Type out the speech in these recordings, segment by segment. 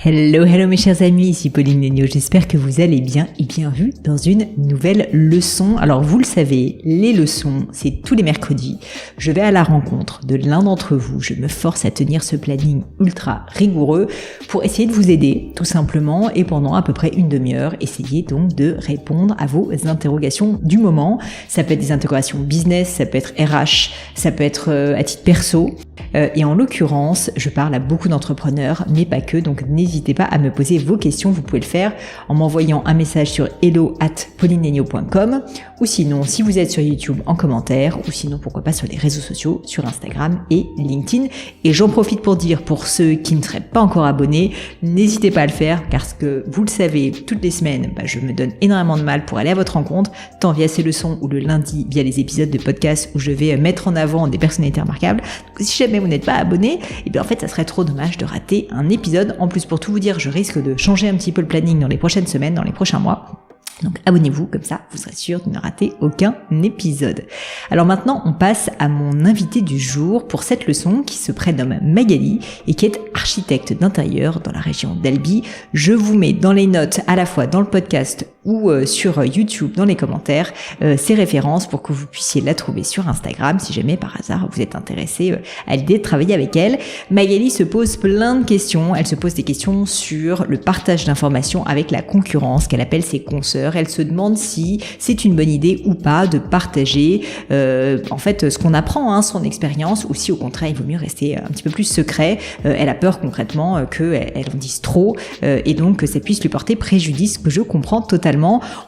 Hello mes chers amis, ici Pauline Léniaud, j'espère que vous allez bien et bienvenue dans une nouvelle leçon. Alors vous le savez, les leçons, c'est tous les mercredis. Je vais à la rencontre de l'un d'entre vous, je me force à tenir ce planning ultra rigoureux pour essayer de vous aider tout simplement et pendant à peu près une demi-heure, essayer donc de répondre à vos interrogations du moment. Ça peut être des interrogations business, ça peut être RH, ça peut être à titre perso. Et en l'occurrence, je parle à beaucoup d'entrepreneurs, mais pas que, donc n'hésitez pas à me poser vos questions. Vous pouvez le faire en m'envoyant un message sur hello@paulineléniaud.com ou sinon, si vous êtes sur YouTube, en commentaire, ou sinon, pourquoi pas sur les réseaux sociaux, sur Instagram et LinkedIn. Et j'en profite pour dire, pour ceux qui ne seraient pas encore abonnés, n'hésitez pas à le faire, parce que vous le savez, toutes les semaines, je me donne énormément de mal pour aller à votre rencontre, tant via ces leçons ou le lundi via les épisodes de podcast où je vais mettre en avant des personnalités remarquables. Donc, si jamais vous n'êtes pas abonné, et bien en fait ça serait trop dommage de rater un épisode. En plus, pour tout vous dire, je risque de changer un petit peu le planning dans les prochaines semaines, dans les prochains mois. Donc abonnez-vous, comme ça vous serez sûr de ne rater aucun épisode. Alors maintenant on passe à mon invité du jour pour cette leçon qui se prénomme Magali et qui est architecte d'intérieur dans la région d'Albi. Je vous mets dans les notes à la fois dans le podcast ou sur YouTube dans les commentaires ces références pour que vous puissiez la trouver sur Instagram si jamais par hasard vous êtes intéressé à l'idée de travailler avec elle. Magali se pose plein de questions, elle se pose des questions sur le partage d'informations avec la concurrence qu'elle appelle ses consoeurs. Elle se demande si c'est une bonne idée ou pas de partager en fait ce qu'on apprend, son expérience, ou si au contraire il vaut mieux rester un petit peu plus secret. Elle a peur concrètement qu'elle en dise trop et donc que ça puisse lui porter préjudice, que je comprends totalement.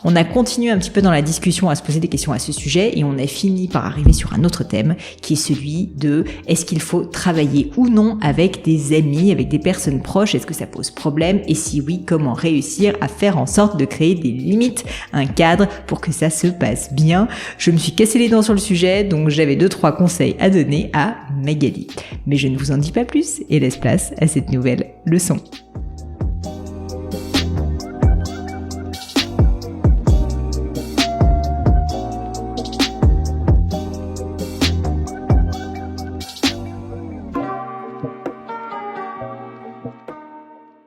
On a continué un petit peu dans la discussion à se poser des questions à ce sujet et on a fini par arriver sur un autre thème qui est celui de est-ce qu'il faut travailler ou non avec des amis, avec des personnes proches, est-ce que ça pose problème et si oui, comment réussir à faire en sorte de créer des limites, un cadre pour que ça se passe bien. Je me suis cassé les dents sur le sujet, donc j'avais 2-3 conseils à donner à Magali. Mais je ne vous en dis pas plus et laisse place à cette nouvelle leçon.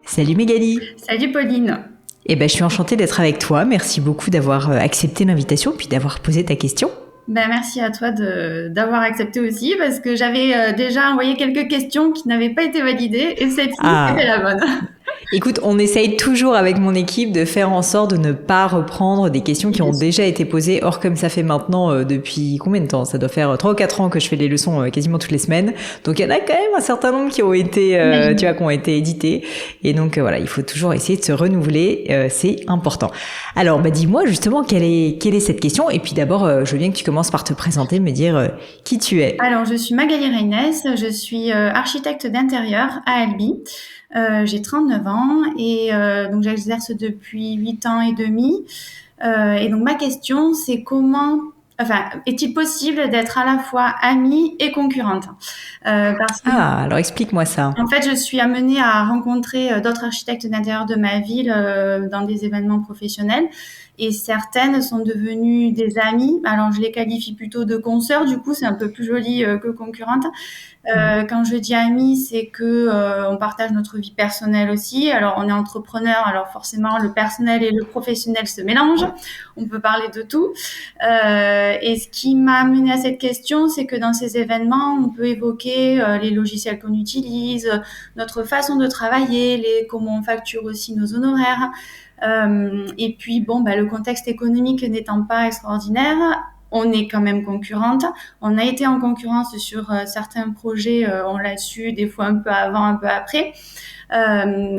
Salut Magali. Salut Pauline. Je suis enchantée d'être avec toi. Merci beaucoup d'avoir accepté l'invitation puis d'avoir posé ta question. Merci à toi d'avoir accepté aussi parce que j'avais déjà envoyé quelques questions qui n'avaient pas été validées et celle-ci était la bonne. Écoute, on essaye toujours avec mon équipe de faire en sorte de ne pas reprendre des questions qui ont déjà été posées. Or, comme ça fait maintenant depuis combien de temps ? Ça doit faire 3 ou 4 ans que je fais les leçons quasiment toutes les semaines. Donc, il y en a quand même un certain nombre qui ont été, qui ont été éditées. Et donc, voilà, il faut toujours essayer de se renouveler. C'est important. Alors, dis-moi justement quelle est cette question. Et puis d'abord, je veux bien que tu commences par te présenter, me dire qui tu es. Alors, je suis Magali Reynès. Je suis architecte d'intérieur à Albi. J'ai 39 ans et donc j'exerce depuis 8 ans et demi. Et donc ma question, c'est est-il possible d'être à la fois amie et concurrente alors explique-moi ça. En fait, je suis amenée à rencontrer d'autres architectes d'intérieur de ma ville dans des événements professionnels. Et certaines sont devenues des amies. Alors, je les qualifie plutôt de consoeurs. Du coup, c'est un peu plus joli que concurrente. Quand je dis amies, c'est que on partage notre vie personnelle aussi. Alors, on est entrepreneur. Alors, forcément, le personnel et le professionnel se mélangent. On peut parler de tout. Et ce qui m'a amené à cette question, c'est que dans ces événements, on peut évoquer les logiciels qu'on utilise, notre façon de travailler, comment on facture aussi nos honoraires. Et puis le contexte économique n'étant pas extraordinaire, on est quand même concurrente. On a été en concurrence sur certains projets, on l'a su des fois un peu avant, un peu après.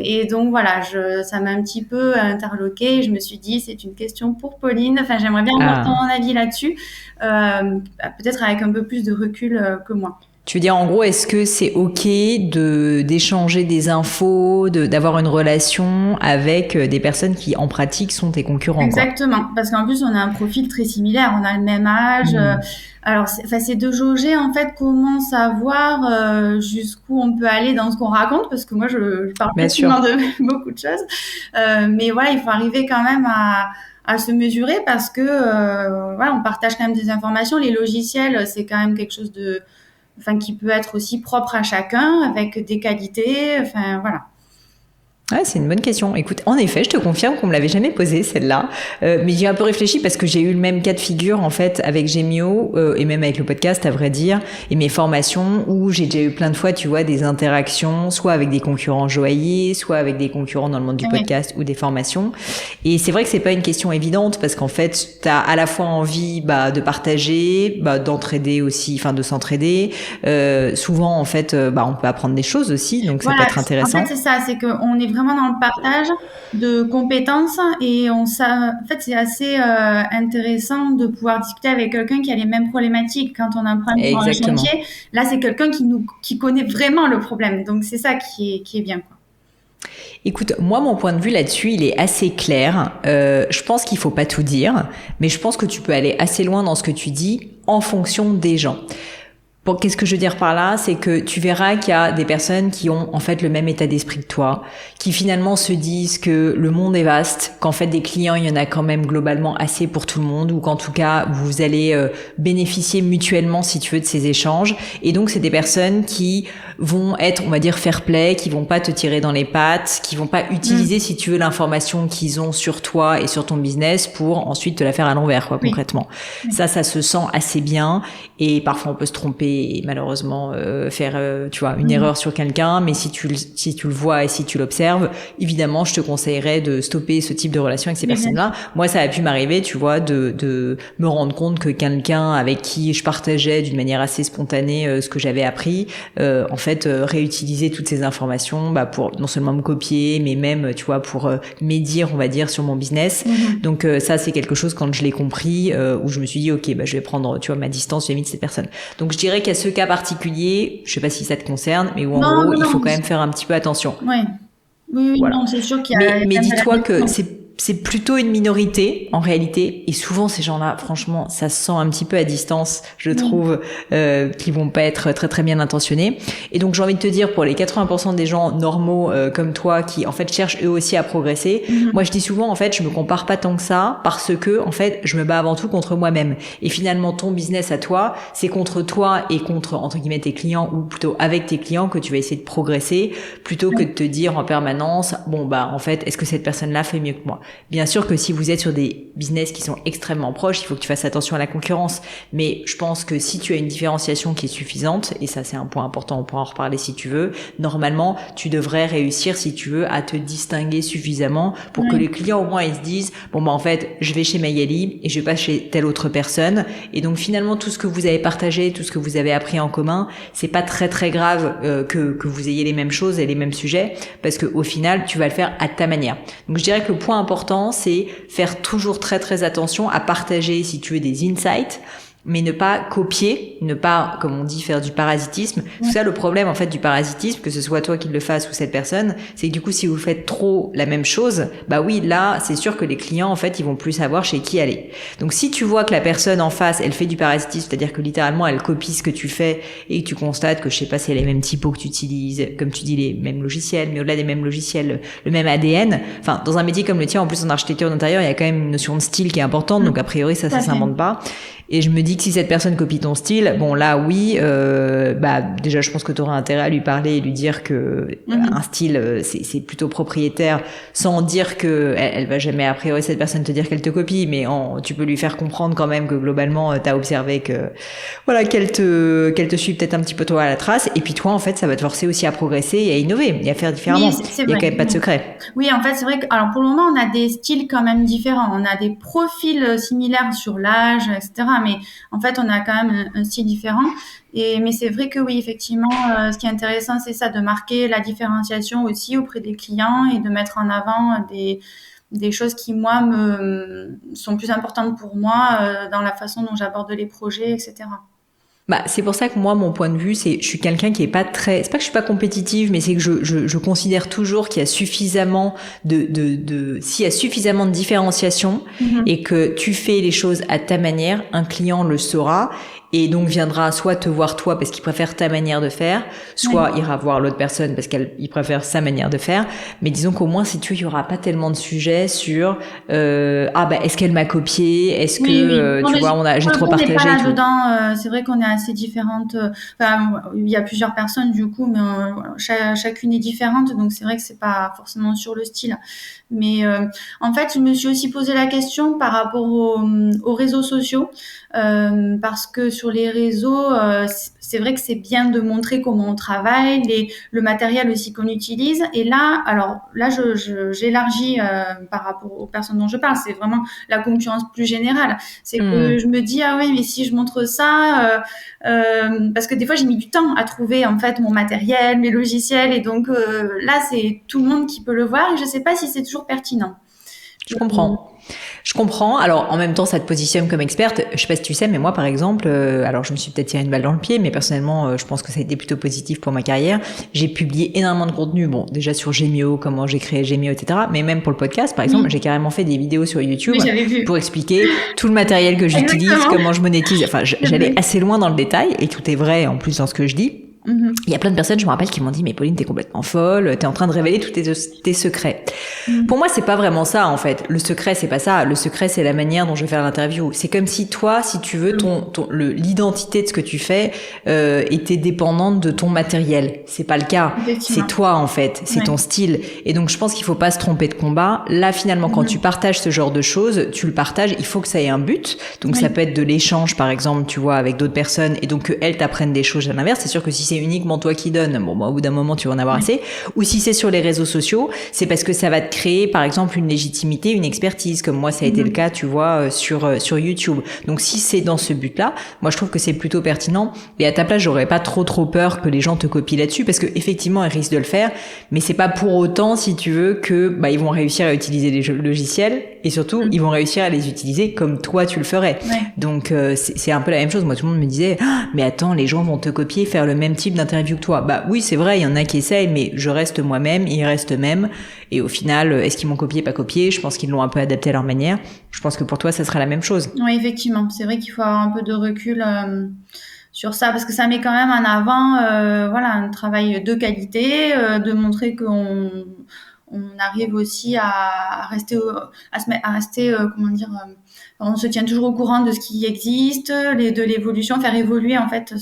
Et donc voilà, ça m'a un petit peu interloquée. Je me suis dit, c'est une question pour Pauline. Enfin, j'aimerais bien avoir ton avis là-dessus, peut-être avec un peu plus de recul que moi. Tu veux dire, en gros, est-ce que c'est OK d'échanger des infos, d'avoir une relation avec des personnes qui, en pratique, sont tes concurrents? Exactement, parce qu'en plus, on a un profil très similaire, on a le même âge. Alors, c'est de jauger, en fait, comment savoir jusqu'où on peut aller dans ce qu'on raconte, parce que moi, je parle facilement de beaucoup de choses. Mais voilà, il faut arriver quand même à se mesurer parce que, on partage quand même des informations. Les logiciels, c'est quand même quelque chose qui peut être aussi propre à chacun, avec des qualités, voilà. Ouais, c'est une bonne question. Écoute, en effet, je te confirme qu'on me l'avait jamais posée, celle-là. Mais j'ai un peu réfléchi parce que j'ai eu le même cas de figure, en fait, avec Gemio, et même avec le podcast, à vrai dire, et mes formations, où j'ai déjà eu plein de fois, tu vois, des interactions, soit avec des concurrents joailliers, soit avec des concurrents dans le monde du podcast ou des formations. Et c'est vrai que c'est pas une question évidente parce qu'en fait, t'as à la fois envie, de partager, d'entraider aussi, enfin, de s'entraider. Souvent, en fait, on peut apprendre des choses aussi, donc ça peut être intéressant. En fait, c'est ça, c'est qu'on est vraiment dans le partage de compétences et en fait, c'est assez intéressant de pouvoir discuter avec quelqu'un qui a les mêmes problématiques quand on apprend sur un chantier. Là, c'est quelqu'un qui connaît vraiment le problème. Donc, c'est ça qui est bien, quoi. Écoute, moi, mon point de vue là-dessus, il est assez clair. Je pense qu'il faut pas tout dire, mais je pense que tu peux aller assez loin dans ce que tu dis en fonction des gens. Bon, qu'est-ce que je veux dire par là? C'est que tu verras qu'il y a des personnes qui ont en fait le même état d'esprit que toi, qui finalement se disent que le monde est vaste, qu'en fait des clients, il y en a quand même globalement assez pour tout le monde, ou qu'en tout cas, vous allez bénéficier mutuellement, si tu veux, de ces échanges. Et donc, c'est des personnes qui vont être, on va dire, fair play, qui vont pas te tirer dans les pattes, qui vont pas utiliser, si tu veux, l'information qu'ils ont sur toi et sur ton business pour ensuite te la faire à l'envers, quoi, concrètement. Oui. Ça se sent assez bien. Et parfois, on peut se tromper et malheureusement faire tu vois une erreur sur quelqu'un, mais si tu le vois et si tu l'observes, évidemment je te conseillerais de stopper ce type de relation avec ces personnes-là. Moi ça a pu m'arriver, tu vois, de me rendre compte que quelqu'un avec qui je partageais d'une manière assez spontanée ce que j'avais appris, en fait réutiliser toutes ces informations pour non seulement me copier, mais même tu vois pour médire, on va dire, sur mon business. Donc ça c'est quelque chose, quand je l'ai compris, où je me suis dit ok, je vais prendre, tu vois, ma distance vis-à-vis de cette personne. Donc je dirais qu'à ce cas particulier, je sais pas si ça te concerne, mais où en gros, il faut quand même faire un petit peu attention. Oui, voilà. Non, c'est sûr qu'il y a... Mais dis-toi que c'est plutôt une minorité en réalité, et souvent ces gens-là, franchement, ça se sent un petit peu à distance, je trouve, qui vont pas être très très bien intentionnés. Et donc j'ai envie de te dire, pour les 80% des gens normaux comme toi, qui en fait cherchent eux aussi à progresser, moi je dis souvent en fait, je me compare pas tant que ça, parce que en fait, je me bats avant tout contre moi-même. Et finalement, ton business à toi, c'est contre toi et contre entre guillemets tes clients, ou plutôt avec tes clients, que tu vas essayer de progresser, plutôt que de te dire en permanence, en fait, est-ce que cette personne-là fait mieux que moi? Bien sûr que si vous êtes sur des business qui sont extrêmement proches, il faut que tu fasses attention à la concurrence. Mais je pense que si tu as une différenciation qui est suffisante, et ça c'est un point important, on pourra en reparler si tu veux, normalement tu devrais réussir, si tu veux, à te distinguer suffisamment pour que les clients au moins ils se disent, en fait je vais chez Magali et je vais pas chez telle autre personne. Et donc finalement tout ce que vous avez partagé, tout ce que vous avez appris en commun, c'est pas très très grave que vous ayez les mêmes choses et les mêmes sujets, parce que au final tu vas le faire à ta manière. Donc je dirais que le point important, c'est faire toujours très très attention à partager, si tu veux, des insights, mais ne pas copier, ne pas, comme on dit, faire du parasitisme. C'est ça le problème en fait du parasitisme, que ce soit toi qui le fasses ou cette personne, c'est que du coup si vous faites trop la même chose, oui, là c'est sûr que les clients en fait ils vont plus savoir chez qui aller. Donc si tu vois que la personne en face elle fait du parasitisme, c'est-à-dire que littéralement elle copie ce que tu fais et que tu constates que je sais pas si elle a les mêmes typos que tu utilises, comme tu dis, les mêmes logiciels, mais au-delà des mêmes logiciels, le même ADN, enfin dans un métier comme le tien, en plus en architecture d'intérieur, il y a quand même une notion de style qui est importante, donc a priori ça s'invente pas. Et je me dis que si cette personne copie ton style, là oui, déjà je pense que tu auras intérêt à lui parler et lui dire que un style c'est plutôt propriétaire, sans dire que elle va jamais a priori cette personne te dire qu'elle te copie, mais tu peux lui faire comprendre quand même que globalement tu as observé que qu'elle te suit peut-être un petit peu toi à la trace, et puis toi en fait ça va te forcer aussi à progresser et à innover et à faire différemment. Il y a quand même pas de secret. Oui, en fait c'est vrai que alors pour le moment on a des styles quand même différents, on a des profils similaires sur l'âge, etc. Mais en fait, on a quand même un style différent. Mais c'est vrai que oui, effectivement, ce qui est intéressant, c'est ça, de marquer la différenciation aussi auprès des clients et de mettre en avant des choses qui, moi, sont plus importantes pour moi dans la façon dont j'aborde les projets, etc. C'est pour ça que moi, mon point de vue, je suis quelqu'un qui est pas très, c'est pas que je suis pas compétitive, mais c'est que je considère toujours qu'il y a suffisamment s'il y a suffisamment de différenciation et que tu fais les choses à ta manière, un client le saura. et donc viendra soit te voir toi parce qu'il préfère ta manière de faire, soit ira voir l'autre personne parce qu'il préfère sa manière de faire. Mais disons qu'au moins, si tu veux, il y aura pas tellement de sujets sur est-ce qu'elle m'a copié, est-ce que Non, tu vois, j'ai trop on n'est partagé pas et tout. là-dedans. C'est vrai qu'on est assez différentes. Enfin, il y a plusieurs personnes du coup, mais chacune est différente, donc c'est vrai que c'est pas forcément sur le style. Mais en fait, je me suis aussi posé la question par rapport aux réseaux sociaux, parce que sur les réseaux, c'est vrai que c'est bien de montrer comment on travaille, le matériel aussi qu'on utilise. Et là, j'élargis par rapport aux personnes dont je parle. C'est vraiment la concurrence plus générale. C'est que je me dis, ah oui, mais si je montre ça, parce que des fois j'ai mis du temps à trouver en fait mon matériel, mes logiciels, et donc là c'est tout le monde qui peut le voir, et je sais pas si c'est toujours pertinent. Je comprends. Alors, en même temps, ça te positionne comme experte. Je sais pas si tu sais, mais moi, par exemple, alors je me suis peut-être tiré une balle dans le pied, mais personnellement, je pense que ça a été plutôt positif pour ma carrière. J'ai publié énormément de contenu. Bon, déjà sur Gemio, comment j'ai créé Gemio, etc. Mais même pour le podcast, par exemple, j'ai carrément fait des vidéos sur YouTube pour expliquer tout le matériel que j'utilise, comment je monétise. Enfin, j'allais assez loin dans le détail, et tout est vrai, en plus, dans ce que je dis. Il y a plein de personnes, je me rappelle, qui m'ont dit, mais Pauline, t'es complètement folle, t'es en train de révéler tous tes secrets. Pour moi, c'est pas vraiment ça, en fait. Le secret, c'est pas ça. Le secret, c'est la manière dont je vais faire l'interview. C'est comme si toi, si tu veux, l'identité de ce que tu fais, était dépendante de ton matériel. C'est pas le cas. C'est toi, en fait. C'est ton style. Et donc, je pense qu'il faut pas se tromper de combat. Là, finalement, quand tu partages ce genre de choses, tu le partages, il faut que ça ait un but. Donc, ça peut être de l'échange, par exemple, tu vois, avec d'autres personnes, et donc qu'elles t'apprennent des choses à l'inverse. C'est sûr que si c'est uniquement toi qui donnes, bon, au bout d'un moment, tu vas en avoir assez. Ou si c'est sur les réseaux sociaux, c'est parce que ça va te créer, par exemple, une légitimité, une expertise, comme moi, ça a été le cas, tu vois, sur YouTube. Donc, si c'est dans ce but-là, moi, je trouve que c'est plutôt pertinent. Et à ta place, j'aurais pas trop peur que les gens te copient là-dessus, parce que effectivement, ils risquent de le faire, mais c'est pas pour autant, si tu veux, que, ils vont réussir à utiliser les logiciels, et surtout, ils vont réussir à les utiliser comme toi, tu le ferais. Donc, c'est un peu la même chose. Moi, tout le monde me disait, mais attends, les gens vont te copier, faire le même type d'interview que toi. Oui, c'est vrai, il y en a qui essayent, mais je reste moi-même, ils restent eux-mêmes. Et au final, est-ce qu'ils m'ont copié, pas copié? Je pense qu'ils l'ont un peu adapté à leur manière. Je pense que pour toi, ça sera la même chose. Oui, effectivement. C'est vrai qu'il faut avoir un peu de recul sur ça, parce que ça met quand même en avant un travail de qualité, de montrer qu'on arrive aussi à rester on se tient toujours au courant de ce qui existe, de l'évolution, faire évoluer en fait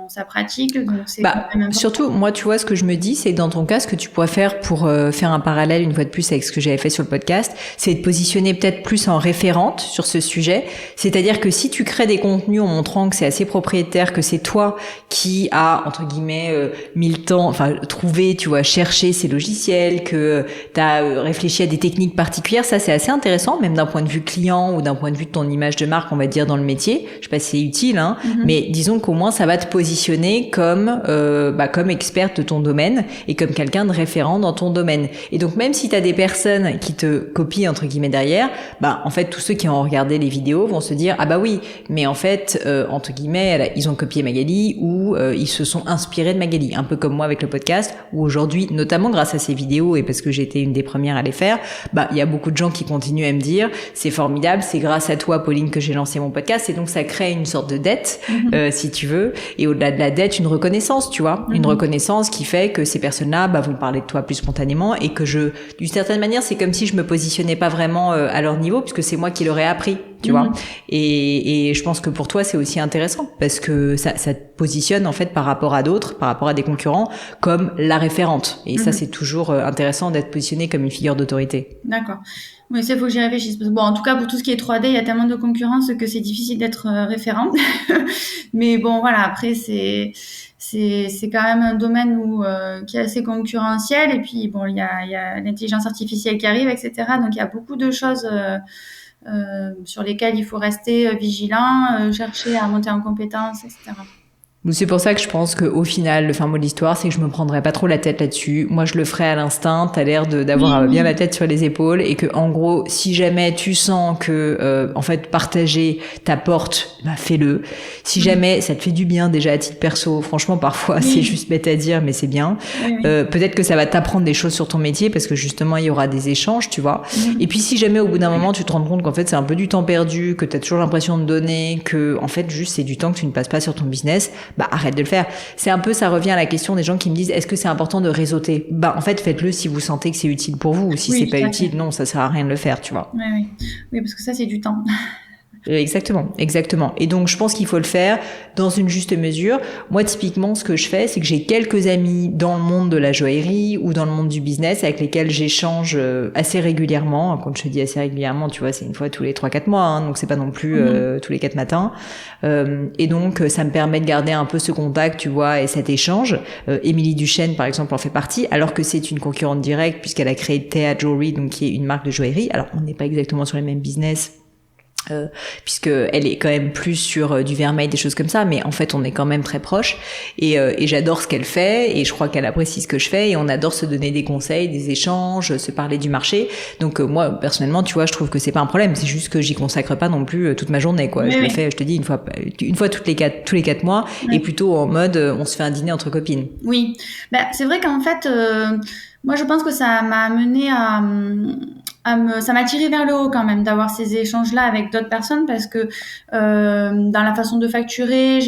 sa pratique. Donc c'est surtout, moi, tu vois, ce que je me dis, c'est que dans ton cas, ce que tu pourrais faire pour faire un parallèle une fois de plus avec ce que j'avais fait sur le podcast, c'est de positionner peut-être plus en référente sur ce sujet. C'est-à-dire que si tu crées des contenus en montrant que c'est assez propriétaire, que c'est toi qui a, entre guillemets, mis le temps, trouvé, tu vois, cherché ces logiciels, que t'as réfléchi à des techniques particulières, ça c'est assez intéressant, même d'un point de vue client ou d'un point de vue de ton image de marque, on va dire, dans le métier. Je sais pas si c'est utile, mais disons qu'au moins ça va te positionner comme experte de ton domaine et comme quelqu'un de référent dans ton domaine. Et donc même si t'as des personnes qui te copient entre guillemets derrière, en fait tous ceux qui ont regardé les vidéos vont se dire oui, mais en fait entre guillemets ils ont copié Magali, ou ils se sont inspirés de Magali, un peu comme moi avec le podcast, où aujourd'hui, notamment grâce à ces vidéos et parce que j'ai été une des premières à les faire, il y a beaucoup de gens qui continuent à me dire c'est formidable, c'est grâce à toi Pauline que j'ai lancé mon podcast. Et donc ça crée une sorte de dette si tu veux, et au-delà de la dette, une reconnaissance, tu vois, une reconnaissance qui fait que ces personnes-là vont parler de toi plus spontanément, et que d'une certaine manière, c'est comme si je me positionnais pas vraiment à leur niveau, puisque c'est moi qui leur ai appris, tu vois. Et je pense que pour toi c'est aussi intéressant, parce que ça te positionne en fait par rapport à d'autres, par rapport à des concurrents, comme la référente. Et ça, c'est toujours intéressant d'être positionné comme une figure d'autorité. D'accord. Oui, ça, il faut que j'y réfléchisse. Bon, en tout cas, pour tout ce qui est 3D, il y a tellement de concurrence que c'est difficile d'être référent. Mais bon, voilà, après, c'est quand même un domaine qui est assez concurrentiel. Et puis, bon, il y a l'intelligence artificielle qui arrive, etc. Donc, il y a beaucoup de choses sur lesquelles il faut rester vigilant, chercher à monter en compétences, etc. Donc c'est pour ça que je pense qu'au final, le fin mot de l'histoire, c'est que je me prendrais pas trop la tête là-dessus. Moi, je le ferai à l'instinct. T'as l'air d'avoir bien la tête sur les épaules et que, en gros, si jamais tu sens que, en fait, partager t'apporte, bah fais-le. Si jamais ça te fait du bien déjà à titre perso, franchement, parfois c'est juste bête à dire, mais c'est bien. Peut-être que ça va t'apprendre des choses sur ton métier parce que justement, il y aura des échanges, tu vois. Et puis si jamais au bout d'un moment, tu te rends compte qu'en fait, c'est un peu du temps perdu, que t'as toujours l'impression de donner, que en fait, juste c'est du temps que tu ne passes pas sur ton business. Bah arrête de le faire. C'est un peu, ça revient à la question des gens qui me disent est-ce que c'est important de réseauter? Bah en fait faites-le si vous sentez que c'est utile pour vous, ou si c'est pas utile, non, ça sert à rien de le faire, tu vois. Oui, parce que ça c'est du temps. Exactement. Et donc, je pense qu'il faut le faire dans une juste mesure. Moi, typiquement, ce que je fais, c'est que j'ai quelques amis dans le monde de la joaillerie ou dans le monde du business avec lesquels j'échange assez régulièrement. Quand je te dis assez régulièrement, tu vois, c'est une fois tous les 3-4 mois, hein, donc c'est pas non plus tous les 4 matins. Et donc, ça me permet de garder un peu ce contact, tu vois, et cet échange. Émilie Duchesne, par exemple, en fait partie, alors que c'est une concurrente directe puisqu'elle a créé Thea Jewelry, donc qui est une marque de joaillerie. Alors, on n'est pas exactement sur les mêmes business, puisque elle est quand même plus sur du vermeil, des choses comme ça, mais en fait on est quand même très proches et j'adore ce qu'elle fait et je crois qu'elle apprécie ce que je fais et on adore se donner des conseils, des échanges, se parler du marché. Donc moi personnellement, tu vois, je trouve que c'est pas un problème, c'est juste que j'y consacre pas non plus toute ma journée, quoi. Je le fais, je te dis, une fois tous les 4 mois et plutôt en mode on se fait un dîner entre copines. Oui, c'est vrai qu'en fait moi je pense que ça m'a amené ça m'a tiré vers le haut quand même d'avoir ces échanges-là avec d'autres personnes parce que dans la façon de facturer,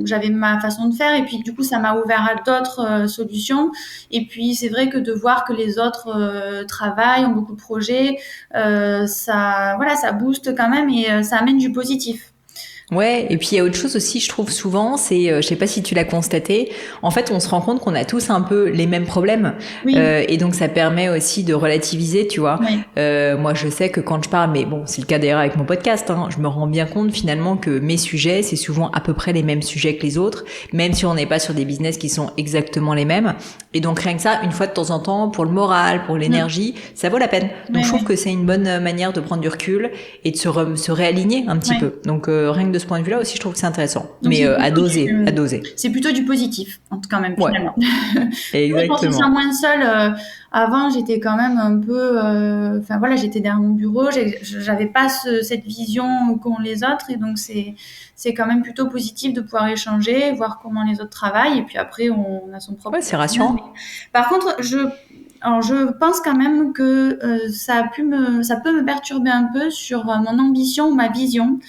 j'avais ma façon de faire et puis du coup ça m'a ouvert à d'autres solutions. Et puis c'est vrai que de voir que les autres travaillent, ont beaucoup de projets, ça booste quand même et ça amène du positif. Ouais, et puis il y a autre chose aussi, je trouve souvent, c'est, je sais pas si tu l'as constaté, en fait on se rend compte qu'on a tous un peu les mêmes problèmes, et donc ça permet aussi de relativiser, tu vois. Moi je sais que quand je parle, mais bon c'est le cas d'ailleurs avec mon podcast, hein, je me rends bien compte finalement que mes sujets c'est souvent à peu près les mêmes sujets que les autres, même si on n'est pas sur des business qui sont exactement les mêmes, et donc rien que ça, une fois de temps en temps, pour le moral, pour l'énergie, ça vaut la peine. Donc je trouve que c'est une bonne manière de prendre du recul et de se réaligner un petit peu. Donc rien que de ce point de vue-là aussi, je trouve que c'est intéressant. Donc, mais à doser. C'est plutôt du positif, quand même, finalement. Exactement. Je pense que c'est moins seule. Avant, j'étais quand même un peu... j'étais derrière mon bureau. J'avais pas cette vision qu'ont les autres. Et donc, c'est quand même plutôt positif de pouvoir échanger, voir comment les autres travaillent. Et puis après, on a son propre... Ouais, c'est rassurant. Par contre, je pense quand même que ça peut me perturber un peu sur mon ambition ou ma vision.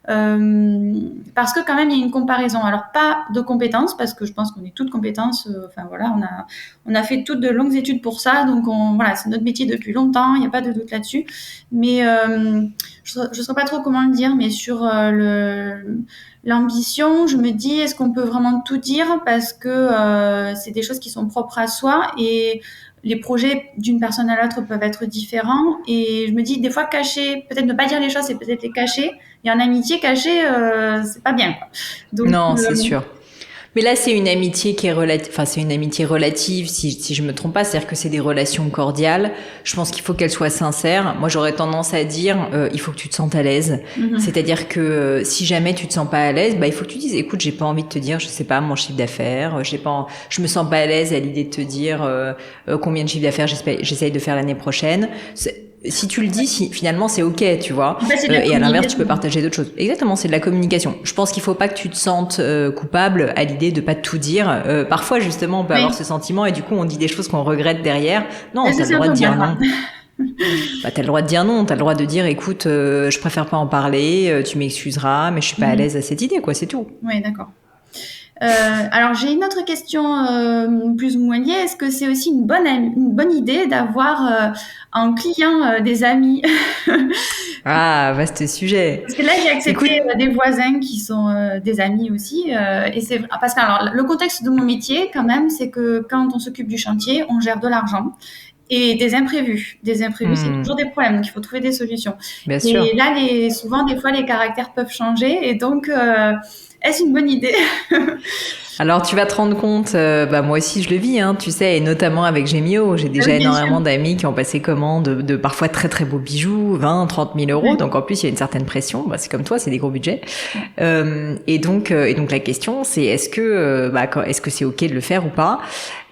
Parce que quand même il y a une comparaison, alors pas de compétences parce que je pense qu'on est toutes compétences, on a fait toutes de longues études pour ça, donc c'est notre métier depuis longtemps, il n'y a pas de doute là-dessus, mais je ne saurais pas trop comment le dire, mais sur l'ambition, je me dis est-ce qu'on peut vraiment tout dire parce que c'est des choses qui sont propres à soi et les projets d'une personne à l'autre peuvent être différents et je me dis des fois cacher, peut-être ne pas dire les choses et peut-être les cacher. Et en amitié cachée, c'est pas bien, quoi. Donc, non, c'est sûr. Mais là, c'est une amitié qui est c'est une amitié relative, si je me trompe pas, c'est-à-dire que c'est des relations cordiales. Je pense qu'il faut qu'elles soient sincères. Moi, j'aurais tendance à dire, il faut que tu te sentes à l'aise. C'est-à-dire que si jamais tu te sens pas à l'aise, il faut que tu dises, écoute, j'ai pas envie de te dire, je sais pas, mon chiffre d'affaires, je me sens pas à l'aise à l'idée de te dire combien de chiffre d'affaires j'essaye de faire l'année prochaine. Si tu le dis, finalement, c'est ok, tu vois. Et à l'inverse, tu peux partager d'autres choses. Exactement, c'est de la communication. Je pense qu'il faut pas que tu te sentes coupable à l'idée de pas tout dire. Parfois, justement, on peut avoir ce sentiment et du coup, on dit des choses qu'on regrette derrière. Non, t'as le droit de dire non. T'as le droit de dire non. T'as le droit de dire, écoute, je préfère pas en parler. Tu m'excuseras, mais je suis pas à l'aise à cette idée, quoi. C'est tout. Oui, d'accord. Alors j'ai une autre question plus ou moins liée. Est-ce que c'est aussi une bonne idée d'avoir en client des amis? Ah, vaste sujet. Parce que là j'ai accepté des voisins qui sont des amis aussi et c'est parce que alors le contexte de mon métier quand même c'est que quand on s'occupe du chantier on gère de l'argent et des imprévus c'est toujours des problèmes, donc il faut trouver des solutions. Bien sûr. Et là souvent des fois les caractères peuvent changer et donc est-ce une bonne idée? Alors tu vas te rendre compte, moi aussi je le vis, hein, tu sais, et notamment avec Gemio, j'ai déjà énormément d'amis qui ont passé commande de parfois très très beaux bijoux, 20, 30 000 euros, donc en plus il y a une certaine pression, c'est comme toi, c'est des gros budgets. Et donc la question c'est est-ce que c'est ok de le faire ou pas?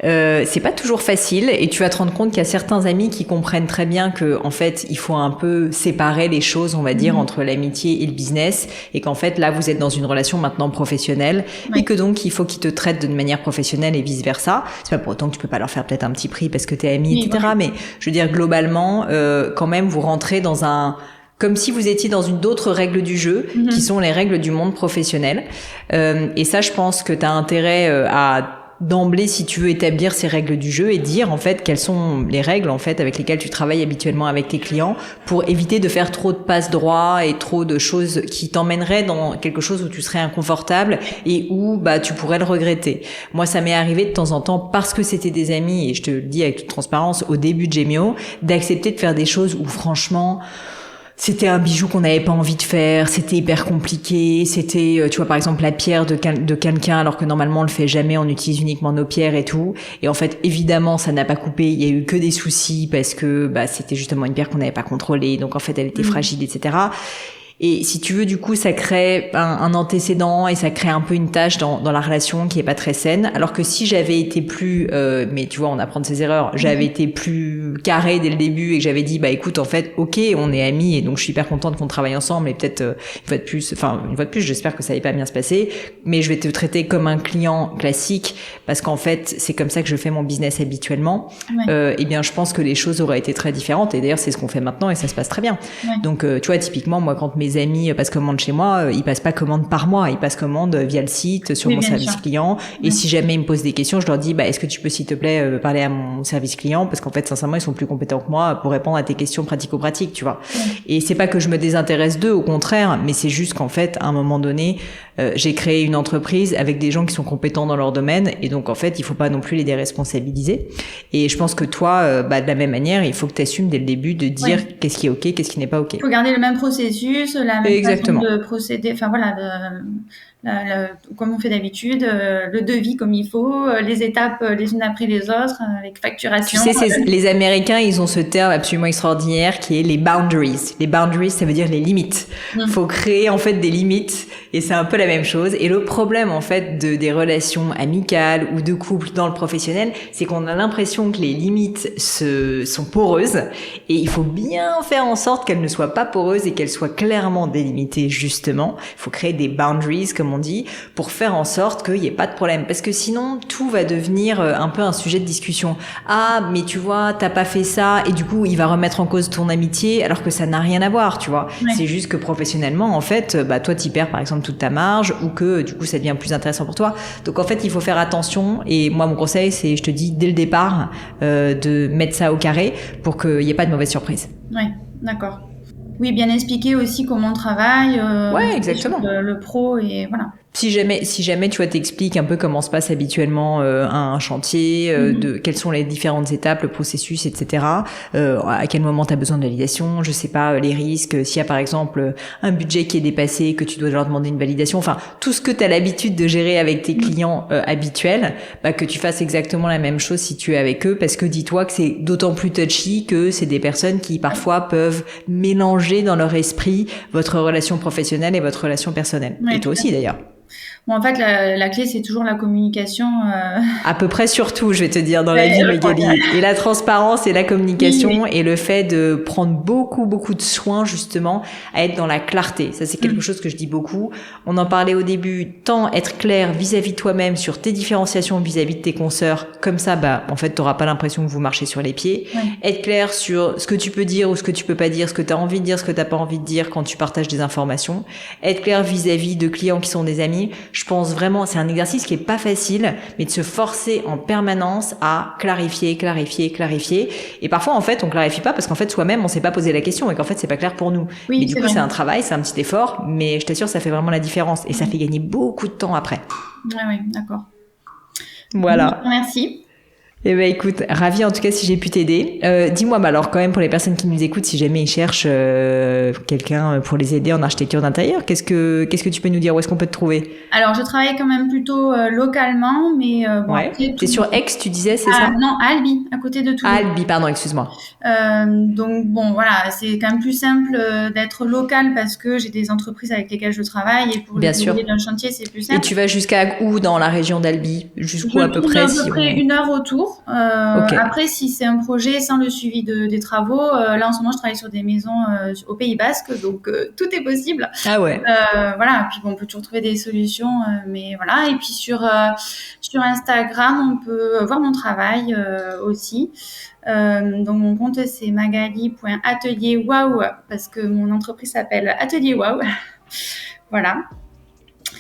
C'est pas toujours facile et tu vas te rendre compte qu'il y a certains amis qui comprennent très bien que en fait il faut un peu séparer les choses, on va dire, entre l'amitié et le business, et qu'en fait là vous êtes dans une relation maintenant professionnelle et que donc il faut qu'ils te traitent d'une manière professionnelle et vice versa. C'est pas pour autant que tu peux pas leur faire peut-être un petit prix parce que t'es ami, etc. Mais je veux dire globalement quand même vous rentrez dans un comme si vous étiez dans une d'autres règles du jeu qui sont les règles du monde professionnel, et ça je pense que t'as intérêt à d'emblée, si tu veux établir ces règles du jeu et dire en fait quelles sont les règles en fait avec lesquelles tu travailles habituellement avec tes clients pour éviter de faire trop de passe droit et trop de choses qui t'emmèneraient dans quelque chose où tu serais inconfortable et où tu pourrais le regretter. Moi, ça m'est arrivé de temps en temps parce que c'était des amis et je te le dis avec toute transparence au début de Gemio d'accepter de faire des choses où franchement c'était un bijou qu'on n'avait pas envie de faire, c'était hyper compliqué, c'était, tu vois, par exemple, la pierre de quelqu'un, alors que normalement on le fait jamais, on utilise uniquement nos pierres et tout. Et en fait, évidemment, ça n'a pas coupé, il y a eu que des soucis parce que, c'était justement une pierre qu'on n'avait pas contrôlée, donc en fait, elle était fragile, etc. Et si tu veux, du coup, ça crée un antécédent et ça crée un peu une tâche dans la relation qui est pas très saine. Alors que si j'avais été plus, mais tu vois, on apprend de ses erreurs, j'avais été plus carré dès le début et que j'avais dit, écoute, en fait, ok, on est amis et donc je suis hyper contente qu'on travaille ensemble et peut-être une fois de plus, j'espère que ça allait pas bien se passer, mais je vais te traiter comme un client classique parce qu'en fait, c'est comme ça que je fais mon business habituellement. Eh bien, je pense que les choses auraient été très différentes et d'ailleurs, c'est ce qu'on fait maintenant et ça se passe très bien. Donc, tu vois, typiquement, moi, quand mes amis passent commande chez moi, ils passent pas commande par mois, ils passent commande via le site sur mon service client. Et si jamais ils me posent des questions, je leur dis est-ce que tu peux s'il te plaît parler à mon service client, parce qu'en fait sincèrement ils sont plus compétents que moi pour répondre à tes questions pratico-pratiques, tu vois. Et c'est pas que je me désintéresse d'eux, au contraire, mais c'est juste qu'en fait à un moment donné j'ai créé une entreprise avec des gens qui sont compétents dans leur domaine et donc en fait il faut pas non plus les déresponsabiliser. Et je pense que toi de la même manière il faut que tu assumes dès le début de dire qu'est-ce qui est ok, qu'est-ce qui n'est pas ok. Il faut garder le même processus, la même Exactement. façon de procéder, enfin voilà, comme on fait d'habitude, le devis comme il faut, les étapes les unes après les autres, avec facturation. Tu sais, les Américains, ils ont ce terme absolument extraordinaire qui est les boundaries. Les boundaries, ça veut dire les limites. Faut créer en fait des limites et c'est un peu la même chose. Et le problème en fait des relations amicales ou de couple dans le professionnel, c'est qu'on a l'impression que les limites sont poreuses et il faut bien faire en sorte qu'elles ne soient pas poreuses et qu'elles soient clairement délimitées justement. Il faut créer des boundaries, comme on dit, pour faire en sorte qu'il n'y ait pas de problème. Parce que sinon, tout va devenir un peu un sujet de discussion. Ah, mais tu vois, t'as pas fait ça, et du coup, il va remettre en cause ton amitié, alors que ça n'a rien à voir, tu vois. C'est juste que professionnellement, en fait, toi, t'y perds, par exemple, toute ta marge, ou que, du coup, ça devient plus intéressant pour toi. Donc, en fait, il faut faire attention, et moi, mon conseil, c'est, je te dis, dès le départ, de mettre ça au carré, pour qu'il n'y ait pas de mauvaise surprise. Ouais, d'accord. Oui, bien expliquer aussi comment on travaille. Exactement. Le pro et voilà. Si jamais tu vois, t'expliques un peu comment se passe habituellement un chantier, de quelles sont les différentes étapes, le processus, etc. À quel moment t'as besoin de validation, je sais pas, les risques, s'il y a par exemple un budget qui est dépassé, que tu dois leur demander une validation, enfin tout ce que t'as l'habitude de gérer avec tes clients habituels, que tu fasses exactement la même chose si tu es avec eux, parce que dis-toi que c'est d'autant plus touchy que c'est des personnes qui parfois peuvent mélanger dans leur esprit votre relation professionnelle et votre relation personnelle. Et toi aussi d'ailleurs. Bon, en fait, la clé, c'est toujours la communication. À peu près surtout, je vais te dire, dans la vie, Magali. Et la transparence et la communication et le fait de prendre beaucoup, beaucoup de soin, justement, à être dans la clarté. Ça, c'est quelque chose que je dis beaucoup. On en parlait au début. Tant être clair vis-à-vis de toi-même sur tes différenciations vis-à-vis de tes consoeurs. Comme ça, en fait, t'auras pas l'impression que vous marchez sur les pieds. Être clair sur ce que tu peux dire ou ce que tu peux pas dire, ce que t'as envie de dire, ce que t'as pas envie de dire quand tu partages des informations. Être clair vis-à-vis de clients qui sont des amis. Je pense vraiment, c'est un exercice qui est pas facile, mais de se forcer en permanence à clarifier. Et parfois, en fait, on clarifie pas parce qu'en fait, soi-même, on s'est pas posé la question et qu'en fait, c'est pas clair pour nous. Oui, mais du coup, vrai. c'est un travail, c'est un petit effort, mais je t'assure, ça fait vraiment la différence et ça fait gagner beaucoup de temps après. Oui, d'accord. Voilà. Merci. Eh ben écoute, ravie en tout cas si j'ai pu t'aider. Dis-moi, bah alors quand même pour les personnes qui nous écoutent, si jamais ils cherchent quelqu'un pour les aider en architecture d'intérieur, qu'est-ce que tu peux nous dire? Où est-ce qu'on peut te trouver? Alors, je travaille quand même plutôt localement, mais bon, Ouais. après, T'es sur Aix, tu disais, c'est ça? non, à Albi, à côté de Ah, Toulouse. Albi, pardon, excuse-moi. Donc bon, voilà, c'est quand même plus simple d'être local parce que j'ai des entreprises avec lesquelles je travaille et pour Bien les sûr. ouvriers d'un chantier, c'est plus Et simple. tu vas jusqu'à où dans la région d'Albi? Jusqu'où Je à peu tourne près à si peu près on... 1 heure autour. Ok. Après, si c'est un projet sans le suivi des travaux, là en ce moment, je travaille sur des maisons au Pays Basque, donc tout est possible. Ah ouais. Voilà, puis bon, on peut toujours trouver des solutions, mais voilà. Et puis sur Instagram, on peut voir mon travail aussi. Donc mon compte c'est magali.atelierwow parce que mon entreprise s'appelle Atelier Wow. Voilà.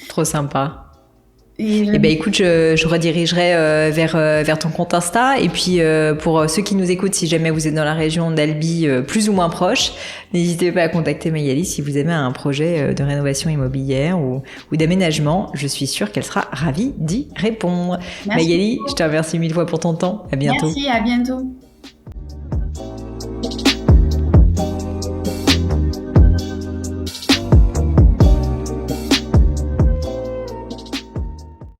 Trop sympa. Et Eh ben écoute, je redirigerai vers ton compte Insta. Et puis pour ceux qui nous écoutent, si jamais vous êtes dans la région d'Albi, plus ou moins proche, n'hésitez pas à contacter Magali si vous avez un projet de rénovation immobilière ou d'aménagement. Je suis sûre qu'elle sera ravie d'y répondre. Merci Magali, beaucoup. je te remercie 1000 fois pour ton temps. À bientôt. Merci, à bientôt.